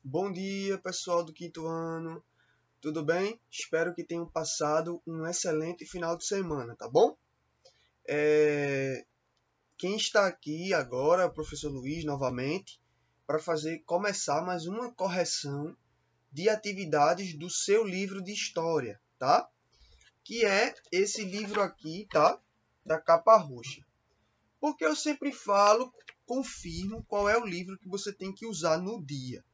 Bom dia, pessoal do quinto ano. Tudo bem? Espero que tenham passado um excelente final de semana, tá bom? Quem está aqui agora é o professor Luiz novamente para começar mais uma correção de atividades do seu livro de história, tá? Que é esse livro aqui, tá? Da capa roxa. Porque eu sempre confirmo qual é o livro que você tem que usar no dia.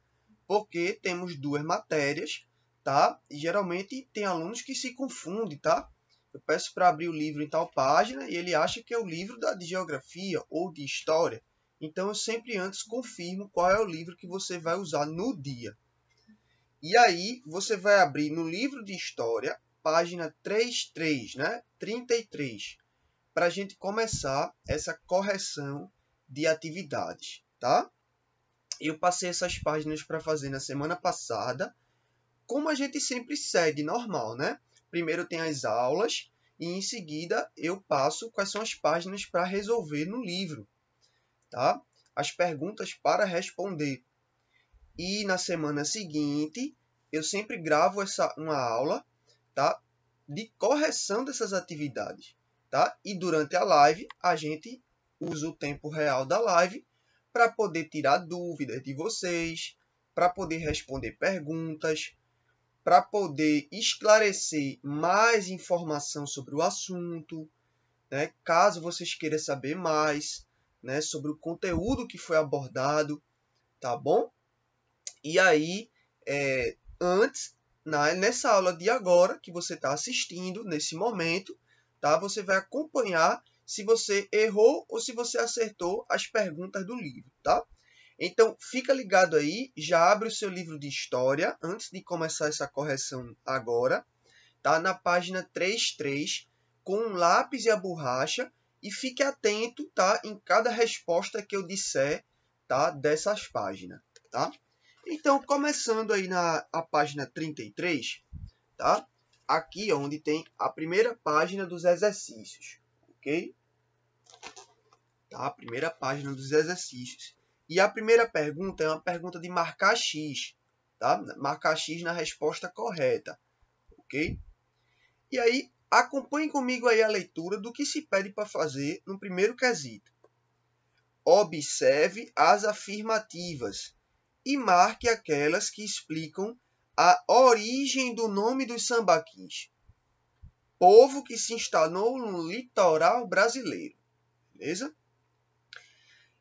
Porque temos duas matérias, tá? E geralmente tem alunos que se confundem, tá? Eu peço para abrir o livro em tal página e ele acha que é o livro de geografia ou de história. Então eu sempre antes confirmo qual é o livro que você vai usar no dia. E aí você vai abrir no livro de história, página 33, né? 33, para a gente começar essa correção de atividades, tá? Eu passei essas páginas para fazer na semana passada, como a gente sempre segue, normal, né? Primeiro tem as aulas e em seguida eu passo quais são as páginas para resolver no livro, tá? As perguntas para responder. E na semana seguinte eu sempre gravo uma aula, tá? De correção dessas atividades, tá? E durante a live a gente usa o tempo real da live para poder tirar dúvidas de vocês, para poder responder perguntas, para poder esclarecer mais informação sobre o assunto, né? Caso vocês queiram saber mais, né, sobre o conteúdo que foi abordado, tá bom? E aí, nessa aula de agora, que você está assistindo, nesse momento, tá? Você vai acompanhar se você errou ou se você acertou as perguntas do livro, tá? Então, fica ligado aí, já abre o seu livro de história, antes de começar essa correção agora, tá? Na página 33, com um lápis e a borracha, e fique atento, tá? Em cada resposta que eu disser, tá? Dessas páginas, tá? Então, começando aí na página 33, tá? Aqui onde tem a primeira página dos exercícios, ok? Tá? A primeira página dos exercícios. E a primeira pergunta é uma pergunta de marcar X, tá? Marcar X na resposta correta, ok? E aí, acompanhe comigo aí a leitura do que se pede para fazer no primeiro quesito. Observe as afirmativas e marque aquelas que explicam a origem do nome dos sambaquis, povo que se instalou no litoral brasileiro. Beleza?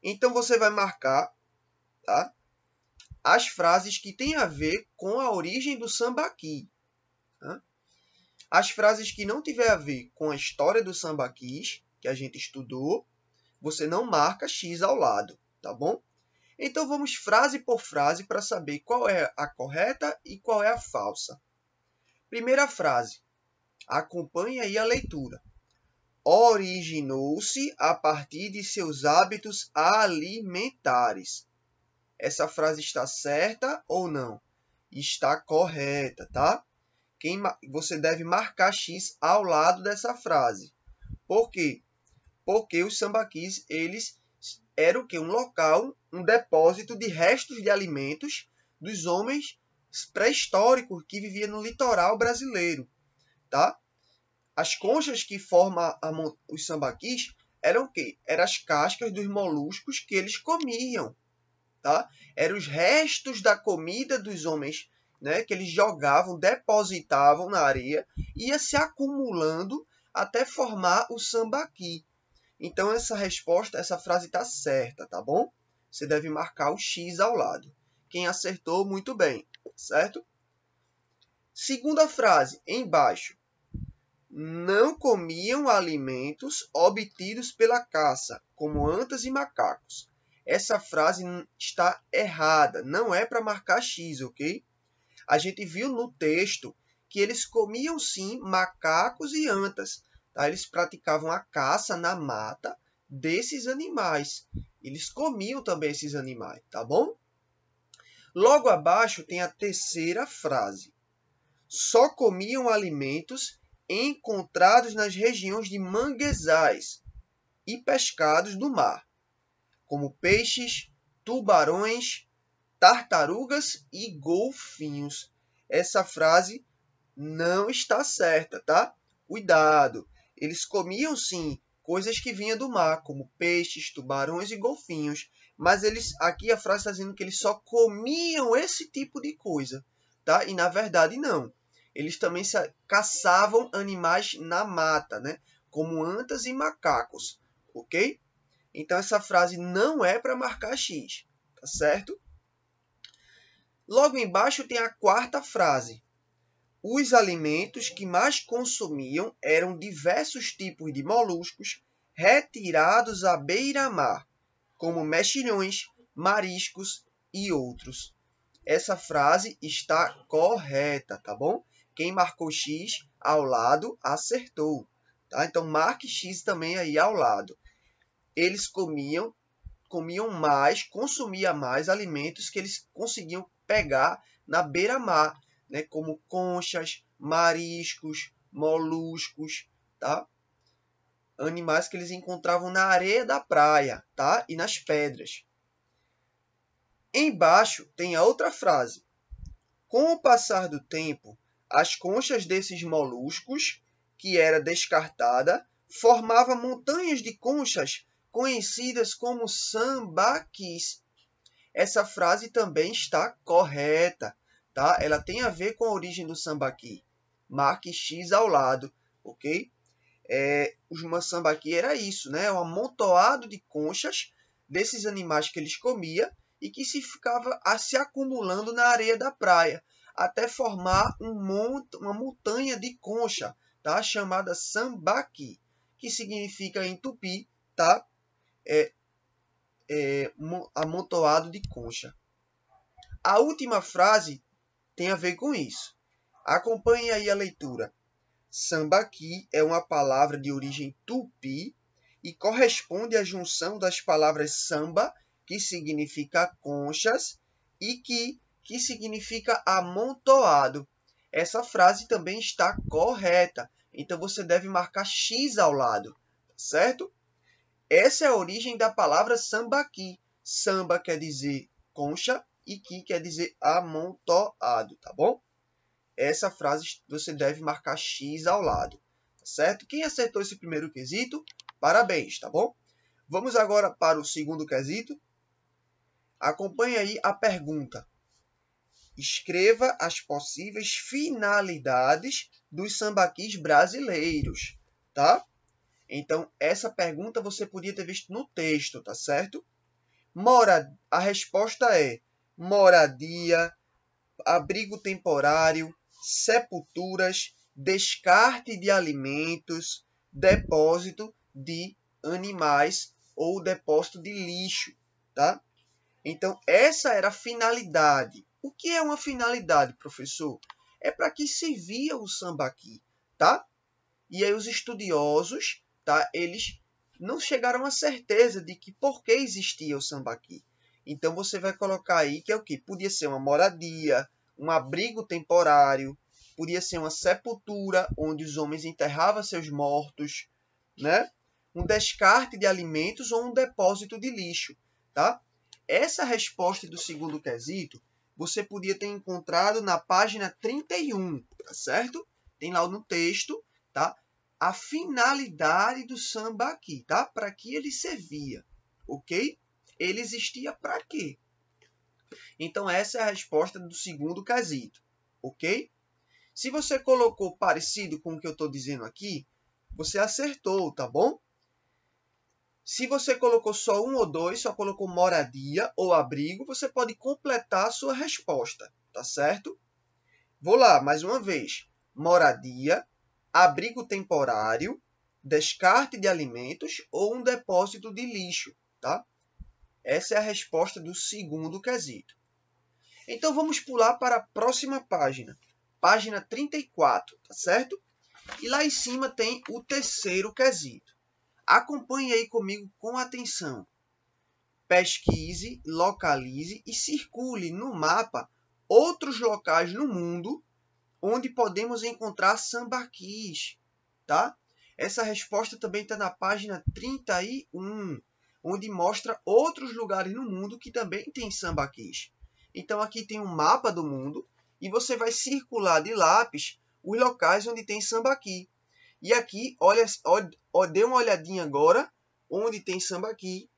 Então você vai marcar, tá, as frases que têm a ver com a origem do sambaqui. Tá? As frases que não tiver a ver com a história do sambaquis, que a gente estudou, você não marca X ao lado, tá bom? Então vamos frase por frase para saber qual é a correta e qual é a falsa. Primeira frase. Acompanhe aí a leitura. Originou-se a partir de seus hábitos alimentares. Essa frase está certa ou não? Está correta, tá? Você deve marcar X ao lado dessa frase. Por quê? Porque os sambaquis, eles eram o quê? Um local, um depósito de restos de alimentos dos homens pré-históricos que viviam no litoral brasileiro, tá? As conchas que formam os sambaquis eram o quê? Eram as cascas dos moluscos que eles comiam, tá? Eram os restos da comida dos homens, né, que eles jogavam, depositavam na areia, ia se acumulando até formar o sambaqui. Então essa frase está certa, tá bom? Você deve marcar o X ao lado. Quem acertou, muito bem, certo? Segunda frase, embaixo. Não comiam alimentos obtidos pela caça, como antas e macacos. Essa frase está errada, não é para marcar X, ok? A gente viu no texto que eles comiam sim macacos e antas, tá? Eles praticavam a caça na mata desses animais. Eles comiam também esses animais, tá bom? Logo abaixo tem a terceira frase. Só comiam alimentos encontrados nas regiões de manguezais e pescados do mar, como peixes, tubarões, tartarugas e golfinhos. Essa frase não está certa, tá? Cuidado! Eles comiam, sim, coisas que vinham do mar, como peixes, tubarões e golfinhos. Mas aqui a frase está dizendo que eles só comiam esse tipo de coisa, tá? E na verdade não. Eles também caçavam animais na mata, né? Como antas e macacos, ok? Então essa frase não é para marcar X, tá certo? Logo embaixo tem a quarta frase. Os alimentos que mais consumiam eram diversos tipos de moluscos retirados à beira-mar, como mexilhões, mariscos e outros. Essa frase está correta, tá bom? Quem marcou X ao lado acertou, tá? Então marque X também aí ao lado. Eles comiam mais, consumiam mais alimentos que eles conseguiam pegar na beira-mar, né? Como conchas, mariscos, moluscos, tá? Animais que eles encontravam na areia da praia, tá? E nas pedras. Embaixo tem a outra frase. Com o passar do tempo, as conchas desses moluscos, que era descartada, formavam montanhas de conchas conhecidas como sambaquis. Essa frase também está correta, tá? Ela tem a ver com a origem do sambaqui. Marque X ao lado, ok? O sambaqui era isso, né? Um amontoado de conchas desses animais que eles comiam e que ficava se acumulando na areia da praia, até formar uma montanha de concha, tá? Chamada sambaqui, que significa em tupi, tá? Amontoado de concha. A última frase tem a ver com isso. Acompanhe aí a leitura. Sambaqui é uma palavra de origem tupi e corresponde à junção das palavras samba, que significa conchas, e que significa amontoado. Essa frase também está correta, então você deve marcar X ao lado, certo? Essa é a origem da palavra sambaqui. Samba quer dizer concha e qui quer dizer amontoado, tá bom? Essa frase você deve marcar X ao lado, tá certo? Quem acertou esse primeiro quesito, parabéns, tá bom? Vamos agora para o segundo quesito. Acompanhe aí a pergunta. Escreva as possíveis finalidades dos sambaquis brasileiros, tá? Então, essa pergunta você podia ter visto no texto, tá certo? A resposta é moradia, abrigo temporário, sepulturas, descarte de alimentos, depósito de animais ou depósito de lixo, tá? Então, essa era a finalidade. O que é uma finalidade, professor? É para que servia o sambaqui, tá? E aí os estudiosos, tá? Eles não chegaram à certeza de que por que existia o sambaqui. Então, você vai colocar aí que é o quê? Podia ser uma moradia, um abrigo temporário, podia ser uma sepultura onde os homens enterravam seus mortos, né? Um descarte de alimentos ou um depósito de lixo, tá? Essa resposta do segundo quesito você podia ter encontrado na página 31, tá certo? Tem lá no texto, tá? A finalidade do sambaqui, tá? Para que ele servia, ok? Ele existia para quê? Então, essa é a resposta do segundo quesito, ok? Se você colocou parecido com o que eu estou dizendo aqui, você acertou, tá bom? Se você colocou só um ou dois, só colocou moradia ou abrigo, você pode completar a sua resposta, tá certo? Vou lá, mais uma vez. Moradia, abrigo temporário, descarte de alimentos ou um depósito de lixo, tá? Essa é a resposta do segundo quesito. Então, vamos pular para a próxima página. Página 34, tá certo? E lá em cima tem o terceiro quesito. Acompanhe aí comigo com atenção. Pesquise, localize e circule no mapa outros locais no mundo onde podemos encontrar sambaquis, tá? Essa resposta também está na página 31, onde mostra outros lugares no mundo que também tem sambaquis. Então aqui tem um mapa do mundo e você vai circular de lápis os locais onde tem sambaqui. E aqui, olha, dê uma olhadinha agora onde tem sambaqui.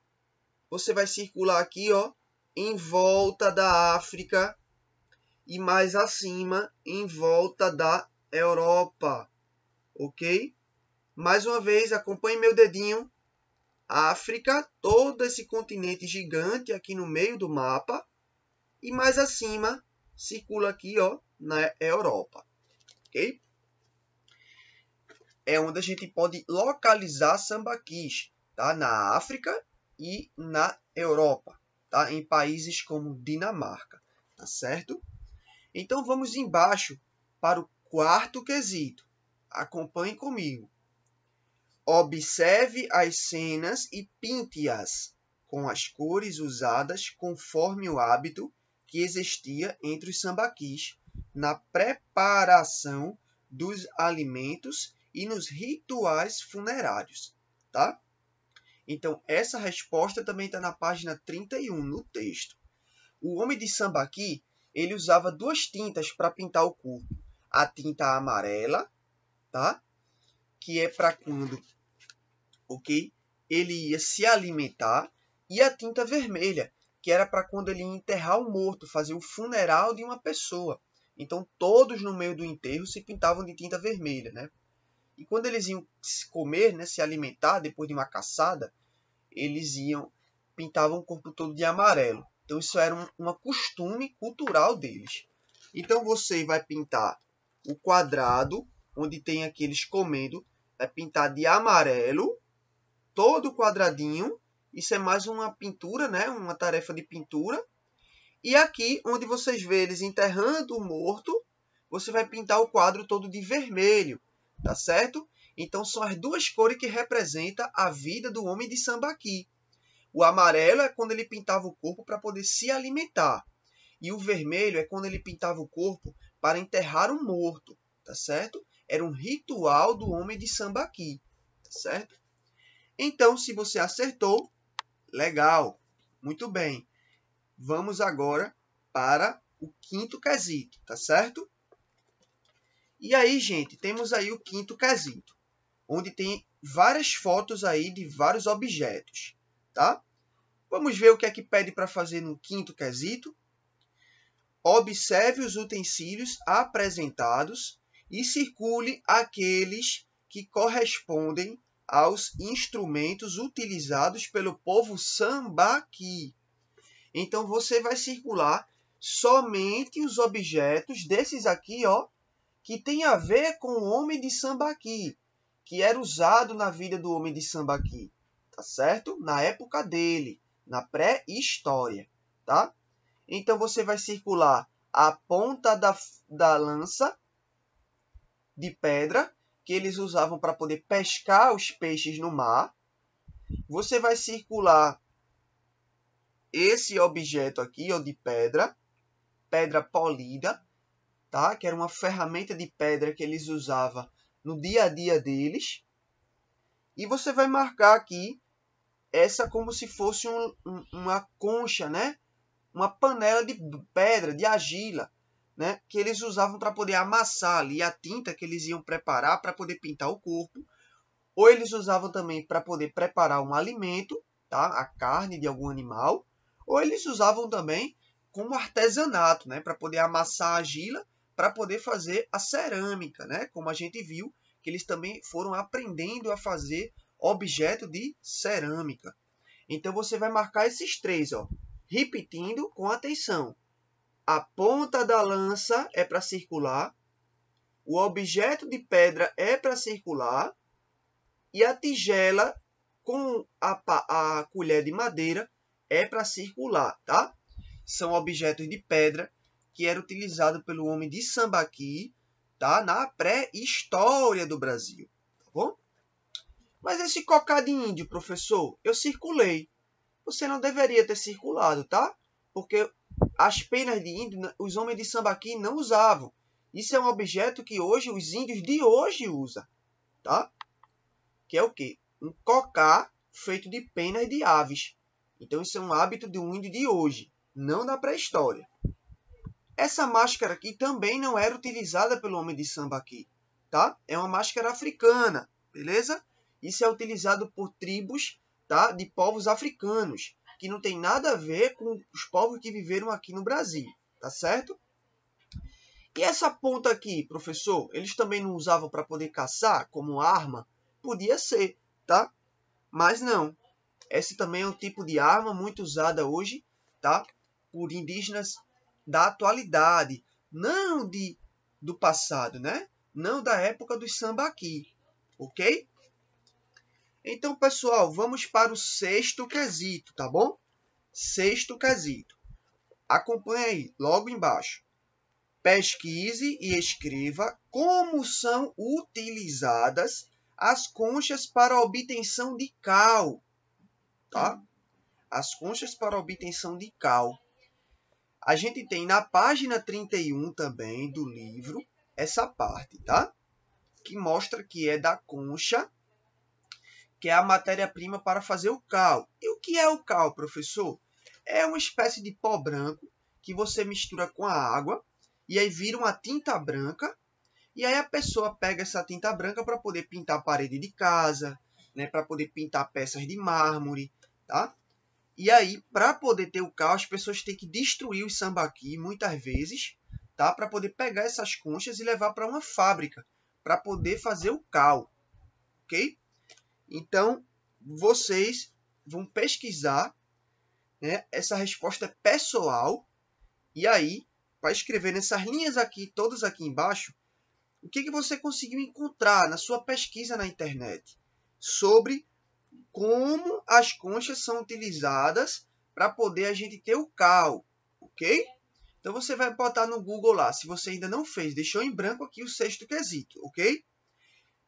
Você vai circular aqui, ó, em volta da África e mais acima em volta da Europa, ok? Mais uma vez, acompanhe meu dedinho. África, todo esse continente gigante aqui no meio do mapa. E mais acima, circula aqui, ó, na Europa, ok? É onde a gente pode localizar sambaquis, tá? Na África e na Europa, tá? Em países como Dinamarca, tá certo? Então vamos embaixo para o quarto quesito. Acompanhe comigo. Observe as cenas e pinte-as com as cores usadas conforme o hábito que existia entre os sambaquis na preparação dos alimentos e nos rituais funerários, tá? Então, essa resposta também está na página 31, no texto. O homem de sambaqui, ele usava duas tintas para pintar o corpo. A tinta amarela, tá? Que é para quando, ok? Ele ia se alimentar. E a tinta vermelha, que era para quando ele ia enterrar o morto, fazer o funeral de uma pessoa. Então, todos no meio do enterro se pintavam de tinta vermelha, né? E quando eles iam comer, né, se alimentar, depois de uma caçada, eles pintavam o corpo todo de amarelo. Então, isso era um costume cultural deles. Então, você vai pintar o quadrado, onde tem aqueles comendo, vai pintar de amarelo, todo quadradinho. Isso é mais uma pintura, né? Uma tarefa de pintura. E aqui, onde vocês vê eles enterrando o morto, você vai pintar o quadro todo de vermelho, tá certo? Então, são as duas cores que representam a vida do homem de sambaqui. O amarelo é quando ele pintava o corpo para poder se alimentar. E o vermelho é quando ele pintava o corpo para enterrar um morto, tá certo? Era um ritual do homem de sambaqui, tá certo? Então, se você acertou, legal, muito bem. Vamos agora para o quinto quesito, tá certo? E aí, gente, temos aí o quinto quesito, onde tem várias fotos aí de vários objetos, tá? Vamos ver o que é que pede para fazer no quinto quesito. Observe os utensílios apresentados e circule aqueles que correspondem aos instrumentos utilizados pelo povo sambaqui. Então, você vai circular somente os objetos desses aqui, ó, que tem a ver com o homem de sambaqui, que era usado na vida do homem de sambaqui, tá certo? Na época dele, na pré-história, tá? Então, você vai circular a ponta da lança de pedra, que eles usavam para poder pescar os peixes no mar. Você vai circular esse objeto aqui, ó, de pedra polida, tá? Que era uma ferramenta de pedra que eles usavam no dia a dia deles. E você vai marcar aqui essa como se fosse uma concha, né? Uma panela de pedra, de argila, né? Que eles usavam para poder amassar ali a tinta que eles iam preparar para poder pintar o corpo. Ou eles usavam também para poder preparar um alimento, tá? A carne de algum animal. Ou eles usavam também como artesanato, né? Para poder amassar a argila, para poder fazer a cerâmica, né? Como a gente viu, que eles também foram aprendendo a fazer objeto de cerâmica. Então, você vai marcar esses três, ó, repetindo com atenção. A ponta da lança é para circular, o objeto de pedra é para circular e a tigela com a colher de madeira é para circular, tá? São objetos de pedra que eram utilizados pelo homem de sambaqui, tá? Na pré-história do Brasil, tá bom? Mas esse cocá de índio, professor, eu circulei. Você não deveria ter circulado, tá? Porque as penas de índio, os homens de sambaqui não usavam. Isso é um objeto que hoje os índios de hoje usam, tá? Que é o quê? Um cocá feito de penas de aves. Então, isso é um hábito de um índio de hoje, não da pré-história. Essa máscara aqui também não era utilizada pelo homem de Sambaqui, tá? É uma máscara africana, beleza? Isso é utilizado por tribos, tá? De povos africanos, que não tem nada a ver com os povos que viveram aqui no Brasil, tá certo? E essa ponta aqui, professor, eles também não usavam para poder caçar como arma? Podia ser, tá? Mas não. Esse também é um tipo de arma muito usada hoje, tá? Por indígenas da atualidade, não do passado, né? Não da época dos Sambaqui, ok? Então, pessoal, vamos para o sexto quesito, tá bom? Sexto quesito. Acompanhe aí, logo embaixo. Pesquise e escreva como são utilizadas as conchas para obtenção de cal, tá? As conchas para obtenção de cal. A gente tem na página 31 também do livro essa parte, tá? Que mostra que é da concha, que é a matéria-prima para fazer o cal. E o que é o cal, professor? É uma espécie de pó branco que você mistura com a água e aí vira uma tinta branca. E aí a pessoa pega essa tinta branca para poder pintar a parede de casa, né? Para poder pintar peças de mármore, tá? E aí, para poder ter o cal, as pessoas têm que destruir o sambaqui, muitas vezes, tá? Para poder pegar essas conchas e levar para uma fábrica, para poder fazer o cal, ok? Então, vocês vão pesquisar, né? Essa resposta é pessoal. E aí, para escrever nessas linhas aqui, todas aqui embaixo, o que você conseguiu encontrar na sua pesquisa na internet sobre como as conchas são utilizadas para poder a gente ter o cal, ok? Então você vai botar no Google lá, se você ainda não fez, deixou em branco aqui o sexto quesito, ok?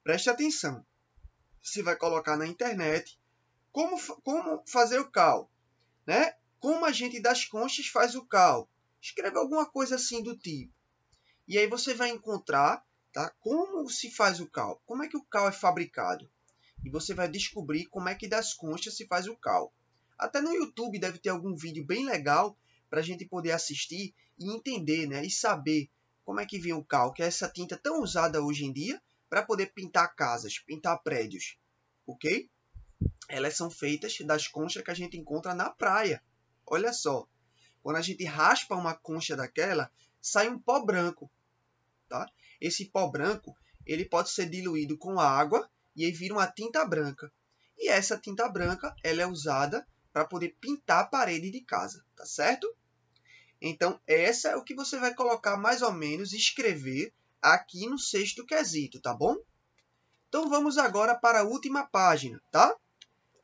Preste atenção. Você vai colocar na internet como fazer o cal, né? Como a gente das conchas faz o cal. Escreve alguma coisa assim do tipo. E aí você vai encontrar, tá? Como se faz o cal, como é que o cal é fabricado. E você vai descobrir como é que das conchas se faz o cal. Até no YouTube deve ter algum vídeo bem legal para a gente poder assistir e entender, né? E saber como é que vem o cal, que é essa tinta tão usada hoje em dia para poder pintar casas, pintar prédios, ok? Elas são feitas das conchas que a gente encontra na praia. Olha só, quando a gente raspa uma concha daquela, sai um pó branco, tá? Esse pó branco ele pode ser diluído com água e aí vira uma tinta branca. E essa tinta branca ela é usada para poder pintar a parede de casa, tá certo? Então, essa é o que você vai colocar mais ou menos, escrever aqui no sexto quesito, tá bom? Então, vamos agora para a última página, tá?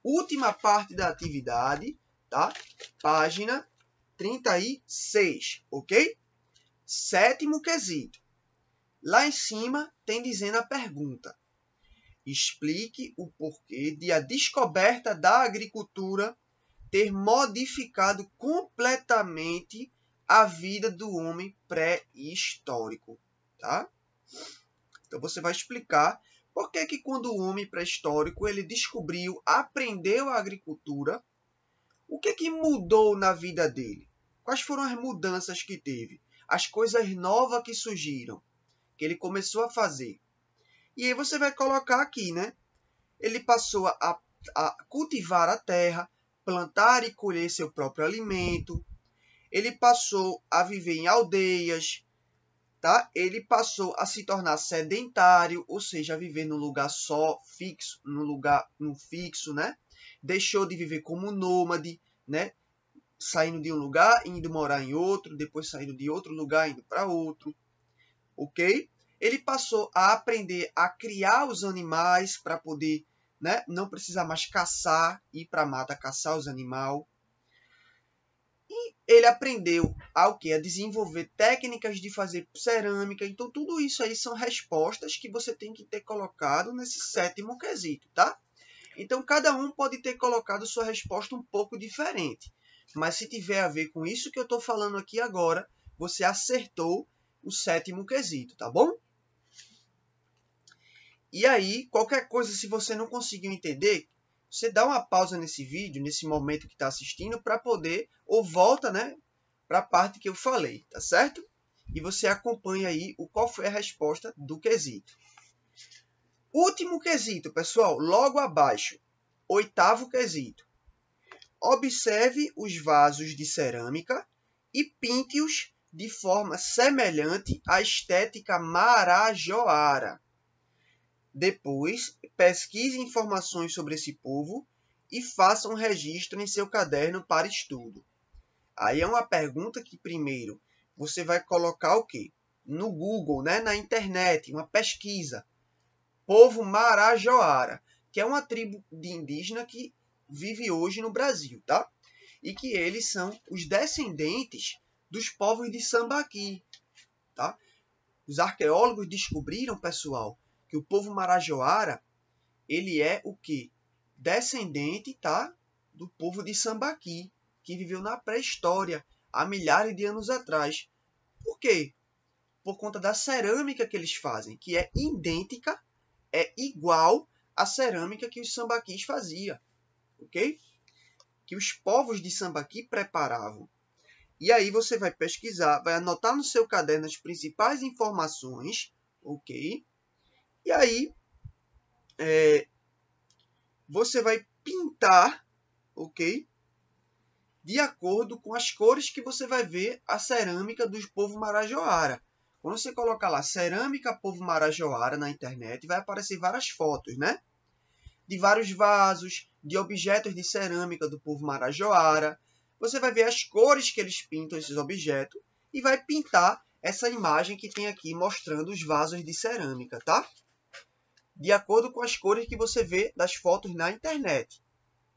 Última parte da atividade, tá? Página 36, ok? Sétimo quesito. Lá em cima tem dizendo a pergunta. Explique o porquê de a descoberta da agricultura ter modificado completamente a vida do homem pré-histórico, tá? Então você vai explicar por que quando o homem pré-histórico ele descobriu, aprendeu a agricultura, o que mudou na vida dele? Quais foram as mudanças que teve? As coisas novas que surgiram, que ele começou a fazer. E aí você vai colocar aqui, né? Ele passou a cultivar a terra, plantar e colher seu próprio alimento. Ele passou a viver em aldeias, tá? Ele passou a se tornar sedentário, ou seja, a viver num lugar só, fixo, num fixo, né? Deixou de viver como nômade, né? Saindo de um lugar, indo morar em outro, depois saindo de outro lugar, indo para outro, ok? Ele passou a aprender a criar os animais para poder, né, não precisar mais caçar, ir para a mata caçar os animais. E ele aprendeu ao que? A desenvolver técnicas de fazer cerâmica. Então, tudo isso aí são respostas que você tem que ter colocado nesse sétimo quesito, tá? Então, cada um pode ter colocado sua resposta um pouco diferente. Mas se tiver a ver com isso que eu estou falando aqui agora, você acertou o sétimo quesito, tá bom? E aí, qualquer coisa, se você não conseguiu entender, você dá uma pausa nesse vídeo, nesse momento que está assistindo, para poder, ou volta, né, para a parte que eu falei, tá certo? e você acompanha aí qual foi a resposta do quesito. Último quesito, pessoal, logo abaixo. 8º quesito. Observe os vasos de cerâmica e pinte-os de forma semelhante à estética marajoara. Depois, pesquise informações sobre esse povo e faça um registro em seu caderno para estudo. Aí é uma pergunta que, primeiro, você vai colocar o quê? No Google, né? Na internet, uma pesquisa. Povo marajoara, que é uma tribo de indígena que vive hoje no Brasil, tá? E que eles são os descendentes dos povos de Sambaqui, tá? Os arqueólogos descobriram, pessoal, que o povo marajoara, ele é o quê? Descendente, tá? Do povo de Sambaqui, que viveu na pré-história, há milhares de anos atrás. Por quê? Por conta da cerâmica que eles fazem, que é idêntica, é igual à cerâmica que os sambaquis faziam, ok? Que os povos de Sambaqui preparavam. E aí você vai pesquisar, vai anotar no seu caderno as principais informações, ok? E aí você vai pintar, ok? De acordo com as cores que você vai ver a cerâmica do povo marajoara. Quando você colocar lá cerâmica povo marajoara na internet, vai aparecer várias fotos, né? De vários vasos, de objetos de cerâmica do povo marajoara. Você vai ver as cores que eles pintam esses objetos e vai pintar essa imagem que tem aqui mostrando os vasos de cerâmica, tá? De acordo com as cores que você vê das fotos na internet.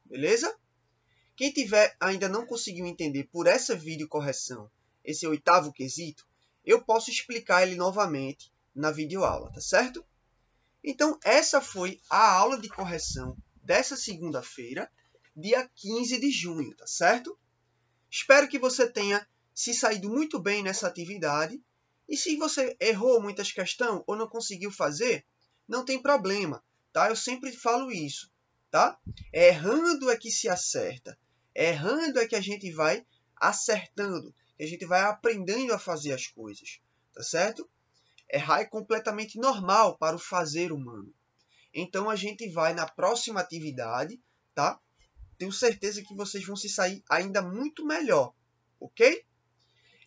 Beleza? Quem ainda não conseguiu entender por essa videocorreção esse 8º quesito, eu posso explicar ele novamente na videoaula, tá certo? Então, essa foi a aula de correção dessa segunda-feira, dia 15 de junho, tá certo? Espero que você tenha se saído muito bem nessa atividade. E se você errou muitas questões ou não conseguiu fazer, não tem problema, tá? Eu sempre falo isso, tá? Errando é que se acerta. Errando é que a gente vai acertando, que a gente vai aprendendo a fazer as coisas, tá certo? Errar é completamente normal para o fazer humano. Então, a gente vai na próxima atividade, tá? Tenho certeza que vocês vão se sair ainda muito melhor, ok?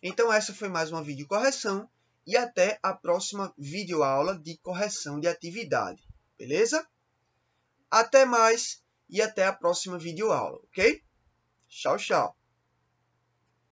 Então, essa foi mais uma videocorreção e até a próxima videoaula de correção de atividade, beleza? Até mais e até a próxima videoaula, ok? Tchau, tchau!